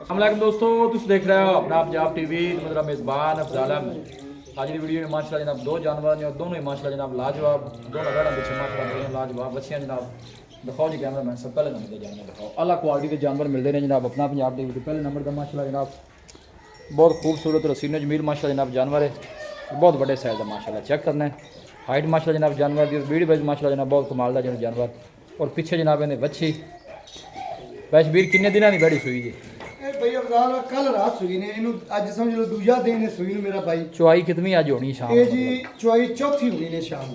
अस्सलाम दोस्तों, तुम देख रहे हो अपना पंजाब टीवी। मेरा मेज़बान अफजाल आज की वीडियो में माशाल्लाह जनाब दो जानवर ने और दोनों ही माशाल्लाह जनाब लाजवाब, दोनों गड़ा पीछे माशाल्लाह लाजवाब बच्चियां जनाब। दिखाओ जी कैमरा मैन सब पहले नंबर के जानवर दिखाओ। अला क्वालिटी के जानवर मिलते हैं जनाब अपना पंजाब टीवी के पहले नंबर का माशाल्लाह जनाब। बहुत खूबसूरत रसीनो जमील माशाल्लाह जनाब जानवर है, बहुत बड़े साइज़ का माशाल्लाह। चेक करना है हाइट माशाल्लाह जनाब जानवर की, बीड़ वाइज माशाल्लाह जनाब बहुत कमाल का जानवर। और पीछे जनाब इन्हें बच्ची वैश वीर किन्ने दिनों की बड़ी सुई जी भाई अफजाल कल रात सुई ने इनु आज समझ लो दूजा दिन है सुई मेरा भाई। चुआई कितनी अज होनी शाम ये जी चुआई चौथी होनी ने शाम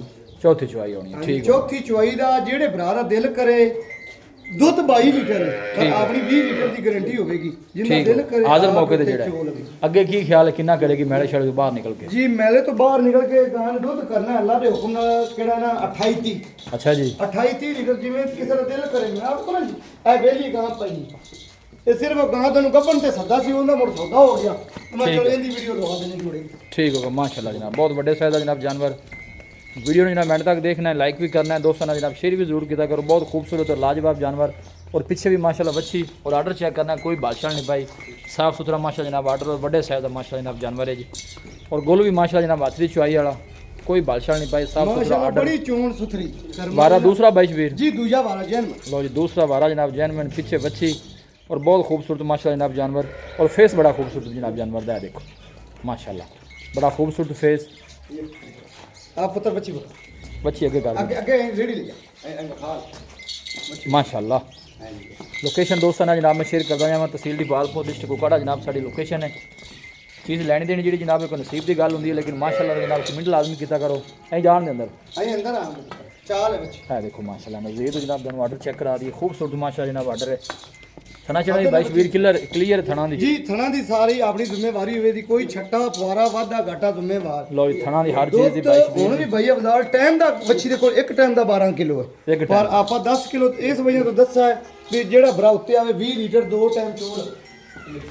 चौथी चुआई होनी है। ठीक चौथी चुआई दा जेड़े भरा दा दिल करे दुध 22 लीटर है पर अपनी 20 लीटर की गारंटी होगी जिन्ना दिल करे हाजिर मौके ते जेड़ा अगे की ख्याल है कितना करेगी मेले शेले तो बाहर निकल के जी मेले तो बाहर निकल के गां ने दुध करना अल्लाह दे हुक्म नाल केड़ा ना 28 30। अच्छा जी 28 30 लीटर जिवें किसी दा दिल करे मैं आपको ना ए वेली गां पई ये सिर्फ गां तैनूं गब्बन ते सदा सी उंदा मुड़ सौदा हो गया मैं चलो इंदी वीडियो लगा देनी जोड़े। ठीक होगा माशाल्लाह जनाब, बहुत बड़े साइज का जनाब जानवर। वीडियो ने जनाब एंड तक देखना है, लाइक भी करना है दोस्तों ने जनाब, शेयर भी जरूर किया करो। बहुत खूबसूरत और लाजवाब जानवर। और पीछे भी माशाल्लाह बच्ची और आर्डर चेक करना है, कोई बादशाह नहीं पाई, साफ सुथरा माशाल्लाह जनाब आर्डर और बड़े साइज का माशाल्लाह जनाब जानवर है जी। और गोल भी माशाल्लाह जनाब हाथरी चुआई वाला, कोई बादशाह नहीं पाई, साफ सुथरा आर्डर। बड़ी चोन सुथरी 12 दूसरा 22 वीर जी दूजा 12 जैन लो जी दूसरा 12 जनाब जैनमैन। पीछे बच्ची और बहुत खूबसूरत माशाल्लाह जनाब जानवर। और फेस बड़ा खूबसूरत जनाब जानवर का है, देखो माशाल्लाह बड़ा खूबसूरत फेस। आप पुत्र बच्ची बच्ची आगे कर आगे आगे रेडी ले जा माशाल्लाह। लोकेशन दोस्तों ने जनाब मैं शेयर करदा जावां, तहसील दी बालपुर डिस्ट्रिक्ट कुकाड़ा जनाब साडी लोकेशन है। चीज़ लैनी देनी जी जनाब कोई नसीब की गल होंदी है, लेकिन माशाल्लाह जनाब कमेंट लाजमी किया करो। अं जान दे अंदर अंदर आ चाल है बच्ची है, देखो माशाल्लाह नज़ीर तो जनाब दोनों आर्डर चेक करा दी, खूबसूरत माशाल्लाह जनाब आर्डर है। थना चढ़ा 22 वीर क्लियर थना दी जी थना दी सारी अपनी जिम्मेवारी होवे दी, कोई छट्टा फवारा वादा घाटा जिम्मेवार। लो जी थना दी हर चीज़ दी 22 हुण भी भैया बाजार टाइम दा बच्ची दे कोल एक टाइम दा 12 किलो है, पर आपा 10 किलो इस वजह तो दस्सा है भी जेड़ा भरा उत्ते आवे 20 लीटर दो टाइम चोल।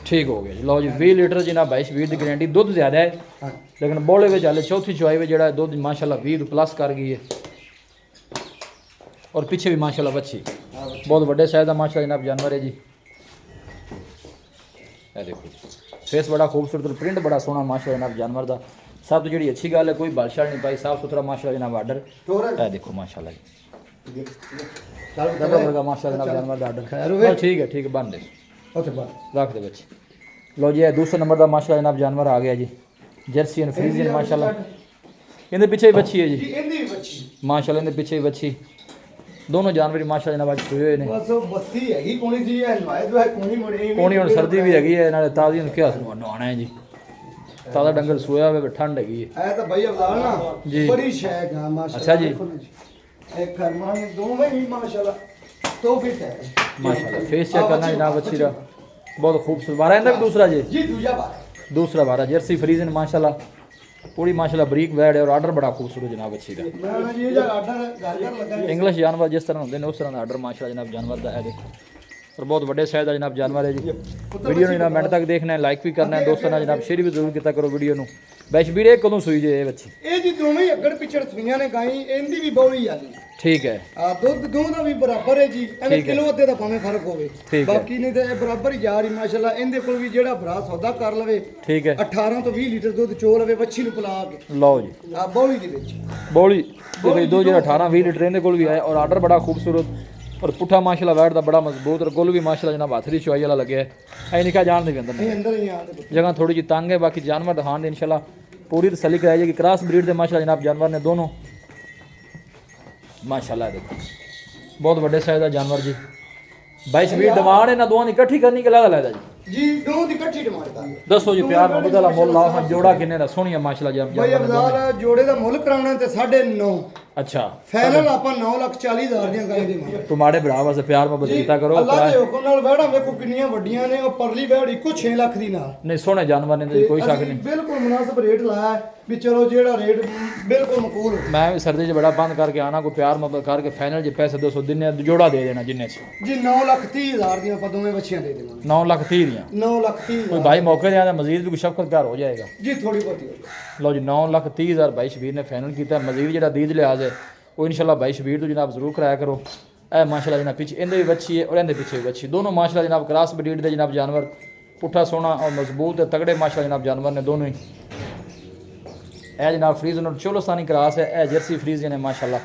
ठीक हो गया जी। लो जी 20 लीटर जिना 22 वीर की गारंटी। दुध ज़्यादा है लेकिन बोले में चले चौथी चुआई में जरा दुध माशाल्लाह 20 प्लस कर गई है। और पीछे भी माशाल्लाह बच्ची बहुत बड़े साइज का माशाल्लाह जनाब जानवर है जी। देखो फेस बड़ा खूबसूरत और प्रिंट बड़ा सोहना माशाल्लाह जनाब जानवर का। सब तो जी अच्छी गल है, कोई बादशाह नहीं पाई, साफ सुथरा माशाल्लाह जनाब आर्डर। देखो माशाल्लाह जी वर्गा माशाल्लाह जनाब जानवर का आर्डर। ठीक है बन दे रख दे बच्चे। लो जी दूसरे नंबर का माशाल्लाह जनाब जानवर आ गया जी, जर्सी एंड फ्रीजियन माशाल्लाह। इनके पीछे ही बच्ची है जी माशाल्लाह, इनके पीछे ही बच्ची। दोनों जानवर माशाल्लाह जनाब आज हुए ने। कोनी हुण सर्दी भी हैगी है नाले ताज़ी क्या नहाना है जी, ताज़ा डंगर सोया हुआ ठंड हैगी है। ए तो भाई अफजाल ना जी बड़ी शैक है माशाल्लाह। अच्छा जी एक खरमान दोवें ही माशाल्लाह तो फिट है माशाल्लाह। फेस चेक करना जनाब अच्छी रा, बहुत खूबसूरत। 12 इंदा भी दूसरा जी दूसरा 12 जर्सी फ्रीजन माशाल्लाह पूरी माशाल्लाह बरीक वैड है। और आर्डर बड़ा खूबसूरत जनाब अच्छी का। इंग्लिश जानवर जिस तरह होंगे उस तरह का आर्डर माशाल्लाह जनाब जानवर का है, देखो। और बहुत बड़े साइज का जनाब जानवर है जी। वीडियो ने जनाब एंड तक देखना है, लाइक भी करना है दोस्तों ने जनाब, शेयर भी जरूर किया करो वीडियो ਨੂੰ। वैश ਵੀਰੇ कदों सूई जे ये बच्ची? ਇਹ ਜੀ ਦੋਵੇਂ ਹੀ ਅੱਗੜ ਪਿਛੜ ਸੂਈਆਂ ਨੇ ਗਾਈ, ਇਹਦੀ ਵੀ ਬੌਲੀ ਆ ਜੀ। ठीक है ਆ ਦੁੱਧ ਦੋਵਾਂ ਵੀ ਬਰਾਬਰ ਹੈ ਜੀ, ਐਵੇਂ ਕਿਲੋ ਅੱਧੇ ਦਾ ਭਾਵੇਂ ਫਰਕ ਹੋਵੇ, ਬਾਕੀ ਨਹੀਂ ਤੇ ਇਹ ਬਰਾਬਰ ਹੀ ਜਾ ਰਹੀ ਮਾਸ਼ਾਅੱਲਾ। ਇਹਦੇ ਕੋਲ ਵੀ ਜਿਹੜਾ ਭਰਾ ਸੌਦਾ ਕਰ ਲਵੇ ठीक है 18 ਤੋਂ 20 ਲੀਟਰ ਦੁੱਧ ਚੋ ਲਵੇ ਵੱਛੀ ਨੂੰ ਪਿਲਾ ਕੇ लो जी ਆ ਬੌਲੀ ਦੇ ਵਿੱਚ। बौली दो जो 18-20 लीटर इनके कोल भी है। और आर्डर बड़ा खूबसूरत और पुट्ठा माशाल्लाह वैट का बड़ा मजबूत। और गुल भी माशाल्लाह जनाब हाथरी चुआई वाला लगे है। ऐ निका जान दे अंदर ਇਹ ਅੰਦਰ ਹੀ ਆ ਤੇ जगह थोड़ी जी तंग है, बाकी जानवर दिखाने दे इंशाल्लाह पूरी तसल्ली कराई जाएगी। क्रॉस ब्रीड के माशाल्लाह जनाब जानवर ने दोनों माशाल्लाह। देखो बहुत बड़े साइज का जानवर जी। 22 वीर डिमांड है ना दोनों इकट्ठी करनी के लादा जी दोनों ਦੀ ਇਕੱਠੀ ਡਿਮਾਂਡ ਕਰ दसो जी प्यार मोहब्बत वाला मुल लाओ। हाँ जोड़ा किन्ने दा सोहणिया माशाल्लाह ਭਾਈ जानवर ने ਅਫਜ਼ਾਲ ਜੋੜੇ ਦਾ ਮੁੱਲ ਕਰਾਉਣਾ ਤੇ 9.5 अच्छा ਫਾਈਨਲ ਆਪਾਂ 9,40,000 ਦੀਆਂ ਗਾਈ ਦੇਵਾਂਗੇ। तुम्हारे भरा वास्ते प्यार मोहब्बत कीता करो। ਅੱਲਾਹ ਦੇ ਹੁਕਮ ਨਾਲ ਵਹਿੜਾਂ ਵੇਖੋ ਕਿੰਨੀਆਂ ਵੱਡੀਆਂ ਨੇ। ਉਹ ਪਰਲੀ ਵਹਿੜ ਇੱਕੋ 6 ਲੱਖ ਦੀ ਨਾਲ नहीं सोहने जानवर ने कोई शक नहीं। ਬਿਲਕੁਲ ਮੁਨਾਸਬ ਰੇਟ ਲਾਇਆ ਵੀ ਚਲੋ ਜਿਹੜਾ ਰੇਟ ਬਿਲकुल ਮਕਬੂਲ ਹੋ। मैं भी सर्दी च बड़ा बंद करके आना, कोई प्यार मोहब्बत करके फाइनल ज पैसे 200 दिन जोड़ा दे देना जिन्ने च ਜੀ 9,30,000 ਦੀਆਂ ਆਪਾਂ ਦੋਵੇਂ ਬੱਚੀਆਂ ਦੇ ਦੇਵਾਂਗੇ। 9,30,000 दियां। 9,30,000 कोई भाई मौके दे आंदा मजीद भी कुछ शफकत प्यार हो जाएगा जी थोड़ी बहुती हो जाए। लो जी 9,30,000 22 शबीर ने फाइनल किया। मजीद जो दीद लिहाज है वो इंशाल्लाह 22 शबीर तो जनाब जरूर कराया करो। ए माशाल्लाह जनाब पीछे इनके भी बच्ची है और इनके पीछे भी बच्ची, दोनों माशाल्लाह जनाब क्रॉस ब्रीड के जनाब जानवर। पुट्ठा सोना और मजबूत है तगड़े माशाल्लाह जनाब जानवर ने दोनों ही। ए जनाब फ्रीज और चोलोस्तानी क्रास है, ए जर्सी फ्रीज ने माशाल्लाह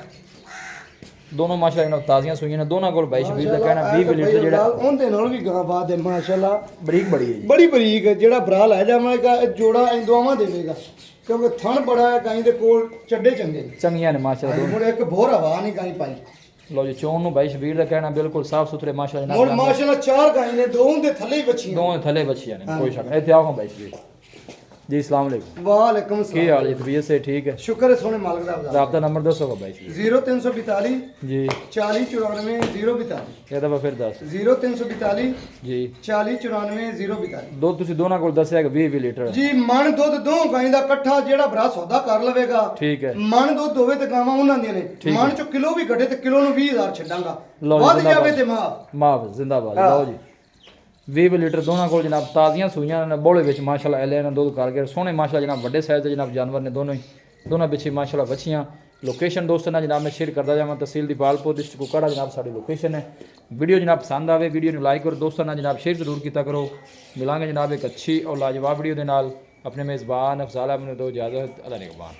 दोनों माशाल्लाह जनाब ताज़ियां सुइयां ने दोनों कोल 22 20 का कहना 20 लीटर जेड़ा ਉਹਦੇ ਨਾਲ ਵੀ ਗਾਂ ਬਾਦ ਹੈ ਮਾਸ਼ਾਅੱਲਾ ਬਰੀਕ ਬੜੀ ਹੈ ਜੀ। ਬੜੀ ਬਰੀਕ ਜਿਹੜਾ ਭਰਾ ਲੈ ਜਾਵੇਗਾ ਇਹ ਜੋੜਾ ਇਹ ਦੋਵਾਂ ਦੇਵੇਗਾ ਕਿਉਂਕਿ ਥਣ ਬੜਾ ਹੈ ਗਾਂ ਦੇ ਕੋਲ ਚੱਡੇ ਚੰਗੇ ਨੇ ਚੰਗੀਆਂ ਨੇ ਮਾਸ਼ਾਅੱਲਾ ਦੋਨੋਂ। ਹੁਣ ਇੱਕ ਬੋਰ ਹਵਾ ਨਹੀਂ ਗਾਂ ਪਾਈ लो जी चोन नु 22 20 का कहना बिल्कुल साफ सुथरे माशाल्लाह ਹੁਣ जनाब ਮਾਸ਼ਾਅੱਲਾ ਚਾਰ ਗਾਂ ਨੇ ਦੋ ਦੇ ਥੱਲੇ ਹੀ ਬੱਚੀਆਂ दोनों थले बच्चियां ने कोई शक नहीं। इत्थे आओ 22 20 जी अस्सलाम वालेकुम ਵਾਲੇਕੁਮ की ਸਲਾਮ हाल है तबीयत से ठीक है? ਸ਼ੁਕਰ ਹੈ ਸੋਹਣੇ ਮਾਲਕ ਦਾ ਅਬਦਾ राब्ता नंबर दसो 22 0342 जी 4094 042 ये दफा फिर दस 0342 जी 4094 042 दो तुसी दोनों कोल दसया कि 20 लीटर ਜੀ ਮਣ ਦੁੱਧ ਦੋ ਗਾਂ ਦਾ ਇਕੱਠਾ ਜਿਹੜਾ ਭਰਾ ਸੌਦਾ ਕਰ ਲਵੇਗਾ ठीक है ਮਣ ਦੁੱਧ ਹੋਵੇ ਤੇ ਗਾਵਾਂ ਉਹਨਾਂ ਦੀਆਂ ਨੇ ਠੀਕ ਮਣ ਚੋਂ ਕਿਲੋ ਵੀ ਘਟੇ ਤੇ ਕਿਲੋ ਨੂੰ 20000 ਛੱਡਾਂਗਾ ਲਓ ਜੀ, ਵੱਧ ਜ਼ਿੰਦਾਬਾਦ। ਜਾਵੇ ਤੇ ਮਾਫ माफ जिंदाबाद हाँ। लो जी 20 लीटर दोनों को जनाब ताज़ियां सुइयां ने बोले विच माशाल्लाह एले ने दूध करके सोने माशाल्लाह जनाब बड़े साइज दे जनाब जानवर ने दोनों पिछे माशाल्लाह बच्चियां। लोकेशन दोस्तों ना जनाब मैं शेयर करता जावां तहसील दीपालपुर डिस्ट्रिक्ट कुकड़ा जनाब साडी लोकेशन है। वीडियो जनाब पसंद आवे वीडियो ਨੂੰ लाइक करो दोस्तों ना जनाब शेयर जरूर कीता करो। मिलांगे जनाब एक अच्छी और लाजवाब वीडियो दे नाल। अपने मेज़बान अफजाल अहमद दो इजाज़त अल्लाह निगहबान।